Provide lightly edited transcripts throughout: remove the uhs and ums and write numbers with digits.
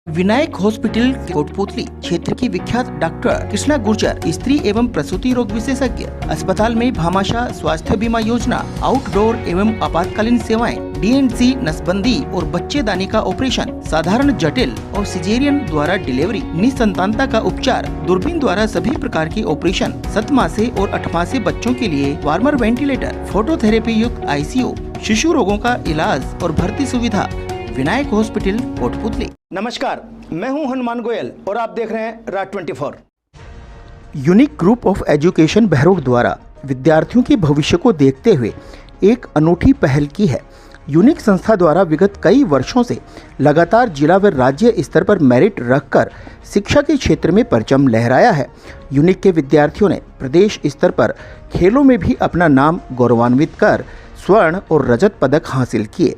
Vinayak hospital Kotputli क्षेत्र की विख्यात डॉक्टर कृष्णा गुर्जर स्त्री एवं प्रसूति रोग विशेषज्ञ अस्पताल में भामाशाह स्वास्थ्य बीमा योजना, आउटडोर एवं आपातकालीन सेवाएं, DNC नसबंदी और बच्चेदानी का ऑपरेशन, साधारण जटिल और सिजेरियन द्वारा डिलीवरी, निसंतानता का उपचार, दूरबीन द्वारा सभी प्रकार के ऑपरेशन, 7 मासे और 8 मासे बच्चों के लिए वार्मर वेंटिलेटर, फोटोथेरेपी युक्त ICU, शिशु रोगों का इलाज और भर्ती सुविधा। विनायक हॉस्पिटल कोटपुतली। नमस्कार, मैं हूं हनुमान गोयल और आप देख रहे हैं राज 24। Unique group of education Behror द्वारा विद्यार्थियों के भविष्य को देखते हुए एक अनूठी पहल की है। यूनिक संस्था द्वारा विगत कई वर्षों से लगातार जिला व राज्य स्तर पर मेरिट रखकर शिक्षा के क्षेत्र में परचम लहराया है। यूनिक के विद्यार्थियों ने प्रदेश स्तर पर खेलों में भी अपना नाम गौरवान्वित कर स्वर्ण और रजत पदक हासिल किए।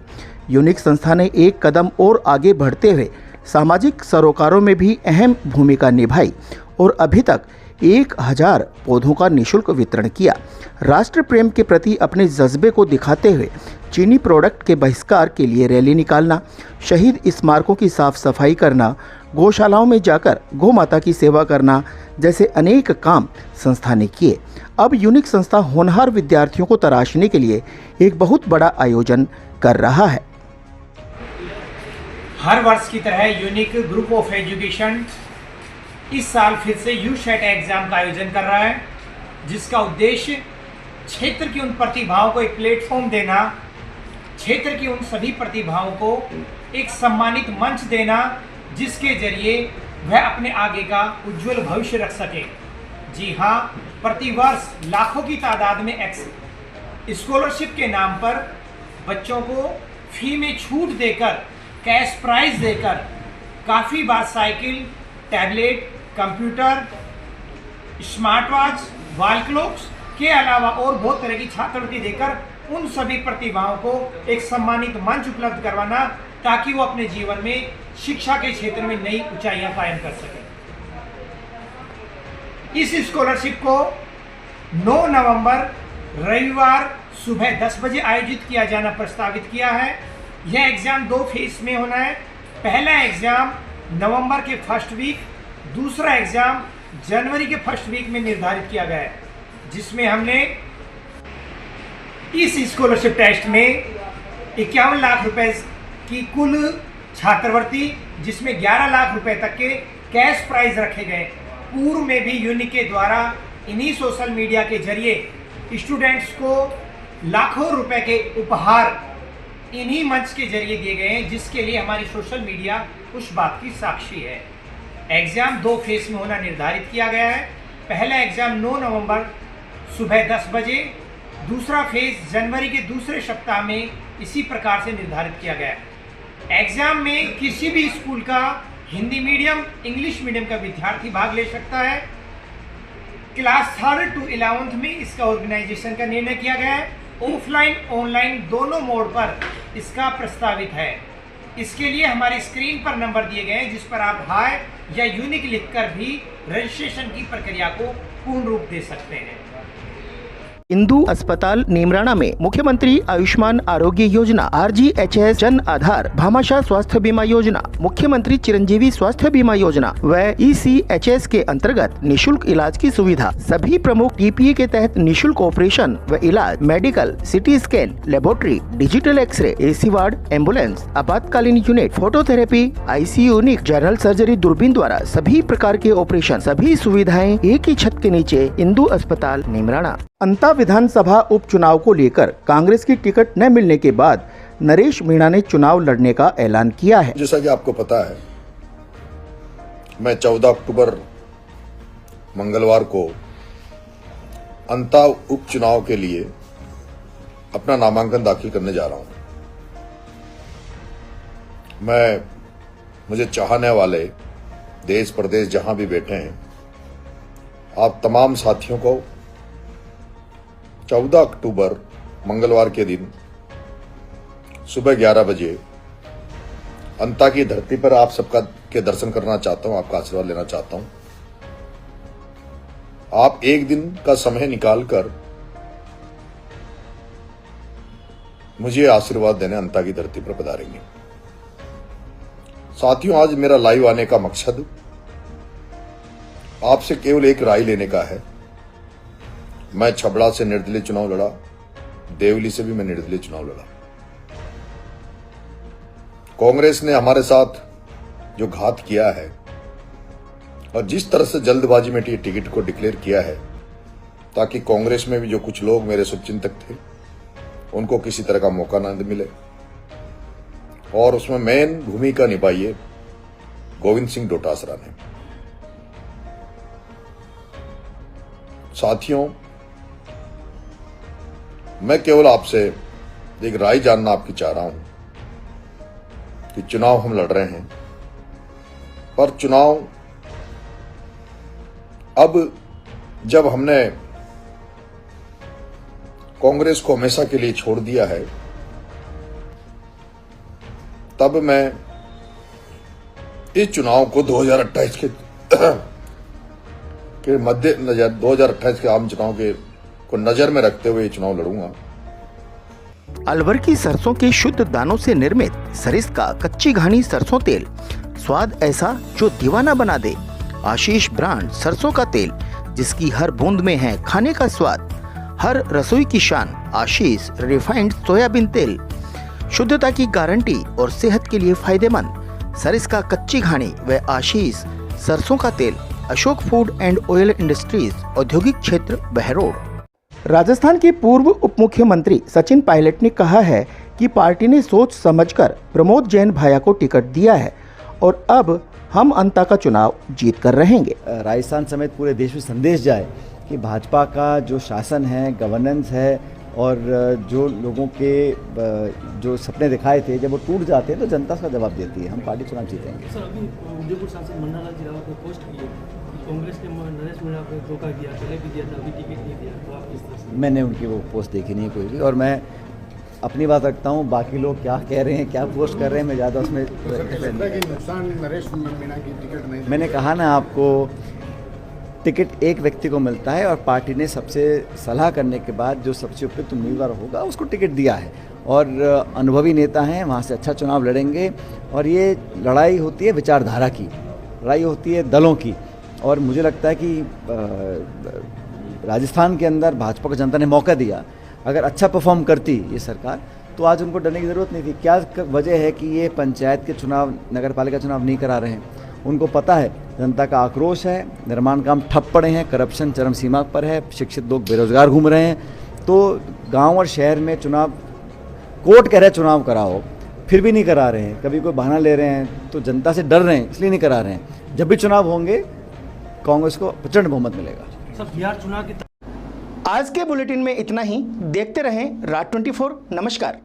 यूनिक संस्था ने एक कदम और आगे बढ़ते हुए सामाजिक सरोकारों में भी अहम भूमिका निभाई और अभी तक 1000 पौधों का निःशुल्क वितरण किया। राष्ट्र प्रेम के प्रति अपने जज्बे को दिखाते हुए चीनी प्रोडक्ट के बहिष्कार के लिए रैली निकालना, शहीद स्मारकों की साफ सफाई करना, गौशालाओं में जाकर गौ माता की सेवा करना जैसे अनेक काम संस्था ने किए। अब यूनिक संस्था होनहार विद्यार्थियों को तराशने के लिए एक बहुत बड़ा आयोजन कर रहा है। हर वर्ष की तरह यूनिक ग्रुप ऑफ एजुकेशन इस साल फिर से यूसेट एग्जाम का आयोजन कर रहा है, जिसका उद्देश्य क्षेत्र की उन प्रतिभाओं को एक प्लेटफॉर्म देना, क्षेत्र की उन सभी प्रतिभाओं को एक सम्मानित मंच देना जिसके जरिए वह अपने आगे का उज्जवल भविष्य रख सके। जी हाँ, प्रतिवर्ष लाखों की तादाद में स्कॉलरशिप के नाम पर बच्चों को फी में छूट देकर, कैश प्राइज देकर काफ़ी बार cycle, tablet, computer, smart watch, wall clocks के अलावा और बहुत तरह की छात्रवृत्ति देकर उन सभी प्रतिभाओं को एक सम्मानित मंच उपलब्ध करवाना, ताकि वो अपने जीवन में शिक्षा के क्षेत्र में नई ऊंचाइयां कायम कर सकें। इस स्कॉलरशिप को 9 नवंबर रविवार सुबह 10 बजे आयोजित किया जाना प्रस्तावित किया है। यह एग्ज़ाम 2 फेज में होना है। पहला एग्ज़ाम नवंबर के फर्स्ट वीक, दूसरा एग्ज़ाम जनवरी के फर्स्ट वीक में निर्धारित किया गया है, जिसमें हमने इस स्कॉलरशिप टेस्ट में 51 लाख रुपए की कुल छात्रवृत्ति, जिसमें 11 लाख रुपए तक के कैश प्राइज रखे गए। पूर्व में भी यूनिक के द्वारा इन्हीं सोशल मीडिया के जरिए स्टूडेंट्स को लाखों रुपए के उपहार इन्हीं मंच के जरिए दिए गए हैं, जिसके लिए हमारी सोशल मीडिया उस बात की साक्षी है। एग्ज़ाम 2 फेज में होना निर्धारित किया गया है। पहला एग्ज़ाम 9 नवंबर सुबह 10 बजे, दूसरा फेज जनवरी के दूसरे सप्ताह में इसी प्रकार से निर्धारित किया गया है। एग्ज़ाम में किसी भी स्कूल का हिंदी मीडियम, इंग्लिश मीडियम का विद्यार्थी भाग ले सकता है। क्लास 3rd to 11th में इसका ऑर्गेनाइजेशन का निर्णय किया गया है। ऑफलाइन ऑनलाइन दोनों मोड पर इसका प्रस्तावित है। इसके लिए हमारे स्क्रीन पर नंबर दिए गए हैं, जिस पर आप हाय या यूनिक लिखकर भी रजिस्ट्रेशन की प्रक्रिया को पूर्ण रूप दे सकते हैं। इंदू अस्पताल नीमराणा में मुख्यमंत्री आयुष्मान आरोग्य योजना, RGHS जन आधार, भामाशाह स्वास्थ्य बीमा योजना, मुख्यमंत्री चिरंजीवी स्वास्थ्य बीमा योजना व ECHS के अंतर्गत निशुल्क इलाज की सुविधा, सभी प्रमुख TPA के तहत निशुल्क ऑपरेशन व इलाज, medical, CT scan, laboratory, digital x ray, AC ward, ambulance, आपातकालीन unit, phototherapy, ICU unit, general surgery, दूरबीन द्वारा सभी प्रकार के ऑपरेशन, सभी सुविधाएं एक ही छत के नीचे। इंदू अस्पताल नीमराणा। अंता विधानसभा उपचुनाव को लेकर कांग्रेस की टिकट न मिलने के बाद नरेश मीणा ने चुनाव लड़ने का ऐलान किया है। जैसा कि आपको पता है, मैं 14 अक्टूबर मंगलवार को अंता उपचुनाव के लिए अपना नामांकन दाखिल करने जा रहा हूं। मुझे चाहने वाले देश प्रदेश जहां भी बैठे हैं, आप तमाम साथियों को 14 अक्टूबर मंगलवार के दिन सुबह 11 बजे अंता की धरती पर आप सबका के दर्शन करना चाहता हूं, आपका आशीर्वाद लेना चाहता हूं। आप एक दिन का समय निकालकर मुझे आशीर्वाद देने अंता की धरती पर पधारेंगे। साथियों, आज मेरा लाइव आने का मकसद आपसे केवल एक राय लेने का है। मैं छबड़ा से निर्दलीय चुनाव लड़ा, देवली से भी मैं निर्दलीय चुनाव लड़ा। कांग्रेस ने हमारे साथ जो घात किया है और जिस तरह से जल्दबाजी में टिकट को डिक्लेयर किया है ताकि कांग्रेस में भी जो कुछ लोग मेरे शुभचिंतक थे उनको किसी तरह का मौका न मिले, और उसमें मेन भूमिका निभाई है गोविंद सिंह डोटासरा ने। साथियों, मैं केवल आपसे एक राय जानना आपकी चाह रहा हूं कि चुनाव हम लड़ रहे हैं, पर चुनाव अब जब हमने कांग्रेस को हमेशा के लिए छोड़ दिया है, तब मैं इस चुनाव को 2028 के मध्य नजर 2028 के आम चुनाव को नजर में रखते हुए ये चुनाव लड़ूंगा। अलवर की सरसों के शुद्ध दानों से निर्मित सरिस्का कच्ची घानी सरसों तेल, स्वाद ऐसा जो दीवाना बना दे। आशीष ब्रांड सरसों का तेल, जिसकी हर बूंद में है खाने का स्वाद। हर रसोई की शान आशीष रिफाइंड सोयाबीन तेल, शुद्धता की गारंटी और सेहत के लिए फायदेमंद। सरिस्का कच्ची घानी व आशीष सरसों का तेल, Ashok food and oil industries, औद्योगिक क्षेत्र बहरोड। राजस्थान के पूर्व उप मुख्यमंत्री सचिन पायलट ने कहा है कि पार्टी ने सोच समझकर प्रमोद जैन भाया को टिकट दिया है और अब हम अंता का चुनाव जीत कर रहेंगे। राजस्थान समेत पूरे देश में संदेश जाए कि भाजपा का जो शासन है, गवर्नेंस है और जो लोगों के जो सपने दिखाए थे जब वो टूट जाते हैं तो जनता उसका जवाब देती है। हम पार्टी चुनाव जीतेंगे। सर, अभी उदयपुर सांसद मन्नालाल जिरावत ने पोस्ट की है कि कांग्रेस ने नरेश मीणा को धोखा दिया, पहले भी दिया था, अभी टिकट नहीं दिया, तो आप किस तरह से? मैंने उनकी वो पोस्ट देखी नहीं कोई भी, और मैं अपनी बात रखता हूँ। बाकी लोग क्या कह रहे हैं, क्या पोस्ट कर रहे हैं, मैं ज़्यादा उसमें मैंने कहा ना आपको, टिकट एक व्यक्ति को मिलता है और पार्टी ने सबसे सलाह करने के बाद जो सबसे उपयुक्त उम्मीदवार होगा उसको टिकट दिया है, और अनुभवी नेता हैं, वहाँ से अच्छा चुनाव लड़ेंगे। और ये लड़ाई होती है विचारधारा की, लड़ाई होती है दलों की, और मुझे लगता है कि राजस्थान के अंदर भाजपा को जनता ने मौका दिया। अगर अच्छा परफॉर्म करती ये सरकार तो आज उनको डरने की ज़रूरत नहीं थी। क्या वजह है कि ये पंचायत के चुनाव, नगर पालिका चुनाव नहीं करा रहे हैं? उनको पता है जनता का आक्रोश है, निर्माण काम ठप पड़े हैं, करप्शन चरम सीमा पर है, शिक्षित लोग बेरोजगार घूम रहे हैं। तो गांव और शहर में चुनाव, कोर्ट कह रहे चुनाव कराओ, फिर भी नहीं करा रहे हैं। कभी कोई बहाना ले रहे हैं तो जनता से डर रहे हैं, इसलिए नहीं करा रहे हैं। जब भी चुनाव होंगे कांग्रेस को प्रचंड बहुमत मिलेगा। सर, बिहार चुनाव की आज के बुलेटिन में इतना ही। देखते रहें राज 24। नमस्कार।